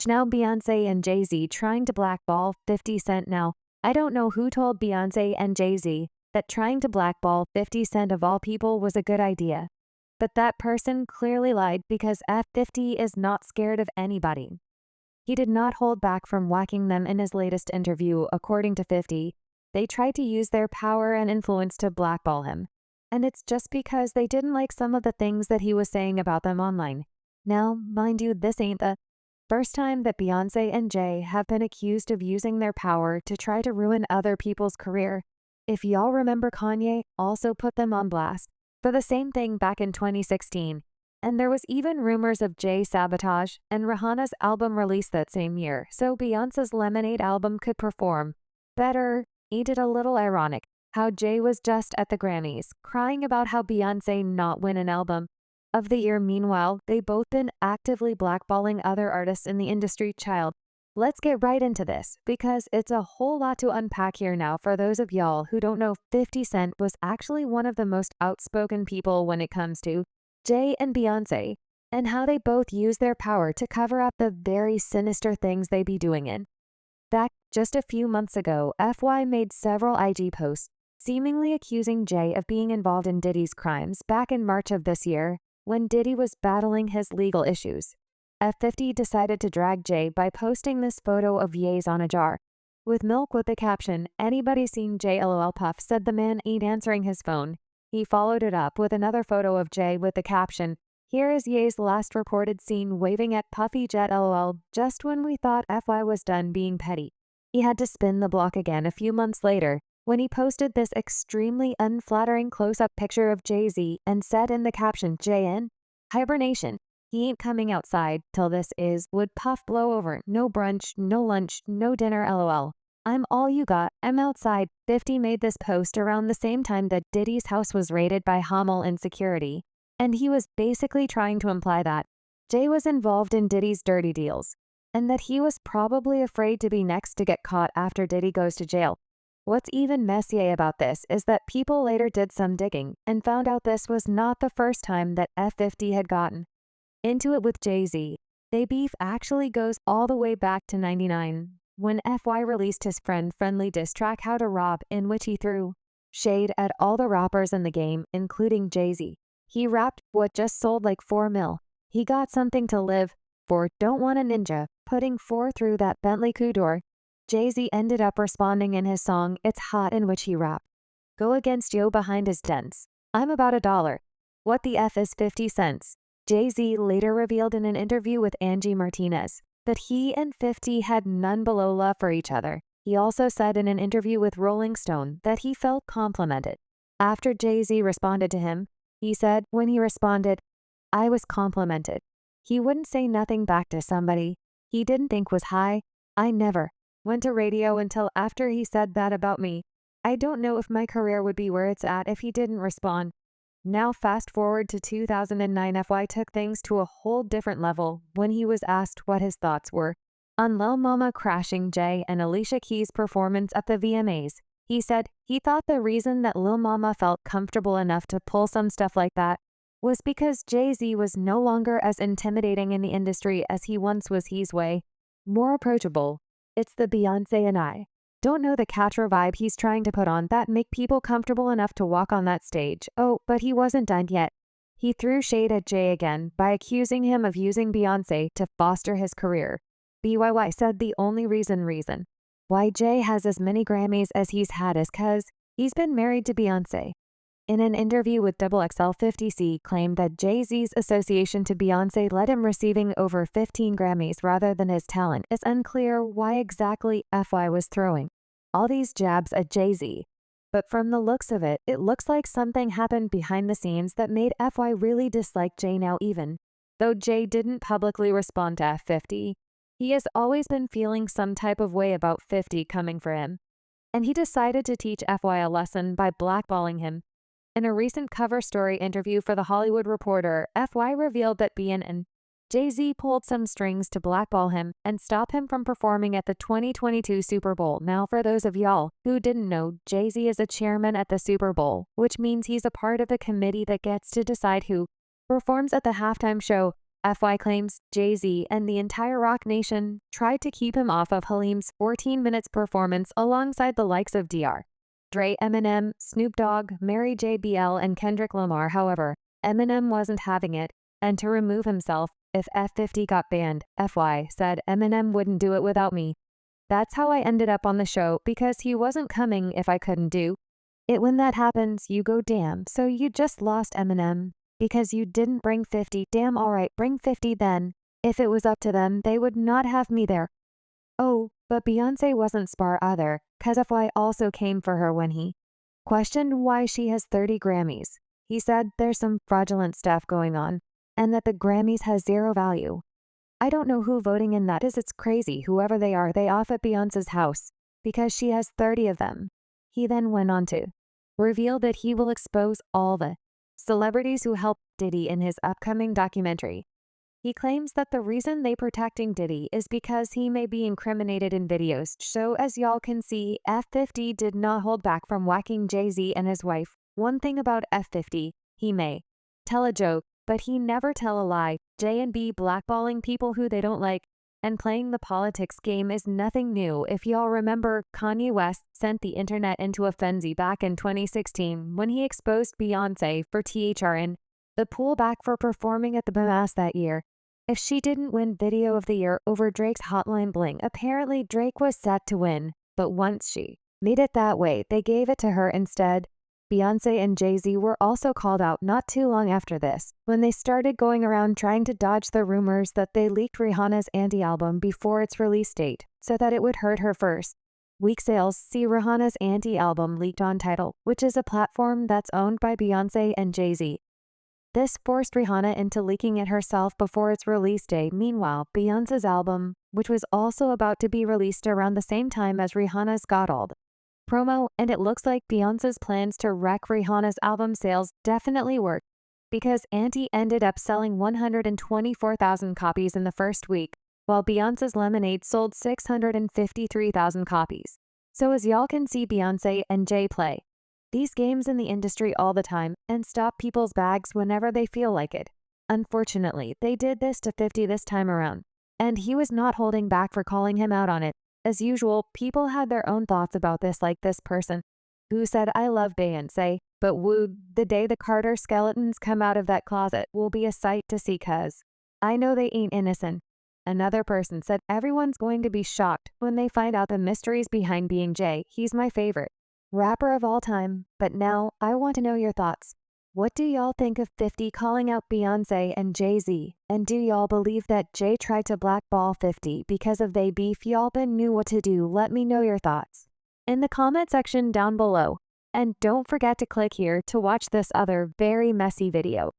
Now Beyonce and Jay-Z trying to blackball 50 Cent. Now, I don't know who told Beyonce and Jay-Z that trying to blackball 50 Cent of all people was a good idea. But that person clearly lied because F50 is not scared of anybody. He did not hold back from whacking them in his latest interview, according to 50. They tried to use their power and influence to blackball him. And it's just because they didn't like some of the things that he was saying about them online. Now, mind you, this ain't the first time that Beyonce and Jay have been accused of using their power to try to ruin other people's career. If y'all remember, Kanye also put them on blast for the same thing back in 2016. And there was even rumors of Jay sabotage and Rihanna's album release that same year, so Beyonce's Lemonade album could perform better. Ain't it a little ironic how Jay was just at the Grammys crying about how Beyonce not win an album of the year? Meanwhile, they both been actively blackballing other artists in the industry. Child, let's get right into this because it's a whole lot to unpack here. Now, for those of y'all who don't know, 50 Cent was actually one of the most outspoken people when it comes to Jay and Beyonce, and how they both use their power to cover up the very sinister things they be doing in. Back just a few months ago, FY made several IG posts seemingly accusing Jay of being involved in Diddy's crimes back in March of this year when Diddy was battling his legal issues. F50 decided to drag Jay by posting this photo of Ye's on a jar with milk with the caption, "Anybody seen Jay LOL?" Puff said the man ain't answering his phone. He followed it up with another photo of Jay with the caption, "Here is Ye's last reported seen waving at Puffy Jet LOL, just when we thought FY was done being petty." He had to spin the block again a few months later when he posted this extremely unflattering close-up picture of Jay-Z and said in the caption, "Jay in hibernation. He ain't coming outside till this would Puff blow over. No brunch, no lunch, no dinner LOL. I'm all you got. I'm outside." 50 made this post around the same time that Diddy's house was raided by Homeland Security, and he was basically trying to imply that Jay was involved in Diddy's dirty deals, and that he was probably afraid to be next to get caught after Diddy goes to jail. What's even messier about this is that people later did some digging and found out this was not the first time that F50 had gotten into it with Jay-Z. They beef actually goes all the way back to '99. When FY released his friendly diss track How to Rob, in which he threw shade at all the rappers in the game, including Jay-Z. He rapped what just sold like 4 mil. He got something to live for, don't want a ninja, putting 4 through that Bentley coupe door. Jay-Z ended up responding in his song It's Hot, in which he rapped, "Go against yo behind his dents. I'm about $1. What the F is 50 cents?" Jay-Z later revealed in an interview with Angie Martinez that he and 50 had none below love for each other. He also said in an interview with Rolling Stone that he felt complimented. After Jay-Z responded to him, he said when he responded, "I was complimented." He wouldn't say nothing back to somebody he didn't think was high. "I never went to radio until after he said that about me. I don't know if my career would be where it's at if he didn't respond." Now fast forward to 2009, FY took things to a whole different level when he was asked what his thoughts were on Lil Mama crashing Jay and Alicia Keys' performance at the VMAs. He said he thought the reason that Lil Mama felt comfortable enough to pull some stuff like that was because Jay-Z was no longer as intimidating in the industry as he once was. He's way more approachable. It's the Beyonce and I don't know the Catra vibe he's trying to put on that make people comfortable enough to walk on that stage. Oh, but he wasn't done yet. He threw shade at Jay again by accusing him of using Beyonce to foster his career. BYY said the only reason why Jay has as many Grammys as he's had is cause he's been married to Beyonce. In an interview with XXL, 50C claimed that Jay-Z's association to Beyonce led him receiving over 15 Grammys rather than his talent. It's unclear why exactly FY was throwing all these jabs at Jay-Z, but from the looks of it, it looks like something happened behind the scenes that made FY really dislike Jay. Now, even though Jay didn't publicly respond to F50, he has always been feeling some type of way about 50 coming for him, and he decided to teach FY a lesson by blackballing him. In a recent cover story interview for The Hollywood Reporter, FY revealed that Beyonce and Jay-Z pulled some strings to blackball him and stop him from performing at the 2022 Super Bowl. Now, for those of y'all who didn't know, Jay-Z is a chairman at the Super Bowl, which means he's a part of the committee that gets to decide who performs at the halftime show. FY claims Jay-Z and the entire rock nation tried to keep him off of Halim's 14 minutes performance alongside the likes of Dr. Dre, Eminem, Snoop Dogg, Mary J. BL, and Kendrick Lamar. However, Eminem wasn't having it, and to remove himself if F50 got banned, FY said Eminem wouldn't do it without me. That's how I ended up on the show because he wasn't coming if I couldn't do it. When that happens, you go damn, so you just lost Eminem because you didn't bring 50. Damn, alright, bring 50 then. If it was up to them, they would not have me there. Oh, but Beyonce wasn't spar either, cause FY also came for her when he questioned why she has 30 Grammys. He said there's some fraudulent stuff going on, and that the Grammys has zero value. I don't know who voting in that is, it's crazy, whoever they are, they off at Beyonce's house, because she has 30 of them. He then went on to reveal that he will expose all the celebrities who helped Diddy in his upcoming documentary. He claims that the reason they protecting Diddy is because he may be incriminated in videos, so as y'all can see, F50 did not hold back from whacking Jay-Z and his wife. One thing about F50, he may tell a joke, but he never tell a lie. J&B blackballing people who they don't like and playing the politics game is nothing new. If y'all remember, Kanye West sent the internet into a frenzy back in 2016 when he exposed Beyonce for THRN, the pullback for performing at the BMAS that year. If she didn't win Video of the Year over Drake's Hotline Bling, apparently Drake was set to win, but once she made it that way, they gave it to her instead. Beyonce and Jay-Z were also called out not too long after this, when they started going around trying to dodge the rumors that they leaked Rihanna's Anti album before its release date, so that it would hurt her first. Weak sales see Rihanna's Anti album leaked on Tidal, which is a platform that's owned by Beyonce and Jay-Z. This forced Rihanna into leaking it herself before its release date. Meanwhile, Beyonce's album, which was also about to be released around the same time as Rihanna's got old promo, and it looks like Beyonce's plans to wreck Rihanna's album sales definitely worked, because Anti ended up selling 124,000 copies in the first week, while Beyonce's Lemonade sold 653,000 copies. So as y'all can see, Beyonce and Jay play these games in the industry all the time and stop people's bags whenever they feel like it. Unfortunately, they did this to 50 this time around, and he was not holding back for calling him out on it. As usual, people had their own thoughts about this, like this person who said, I love Beyonce, but woo, the day the Carter skeletons come out of that closet will be a sight to see, cuz I know they ain't innocent. Another person said, everyone's going to be shocked when they find out the mysteries behind being Jay. He's my favorite rapper of all time, but now I want to know your thoughts. What do y'all think of 50 calling out Beyonce and Jay-Z? And do y'all believe that Jay tried to blackball 50 because of they beef? Y'all been knew what to do. Let me know your thoughts in the comment section down below. And don't forget to click here to watch this other very messy video.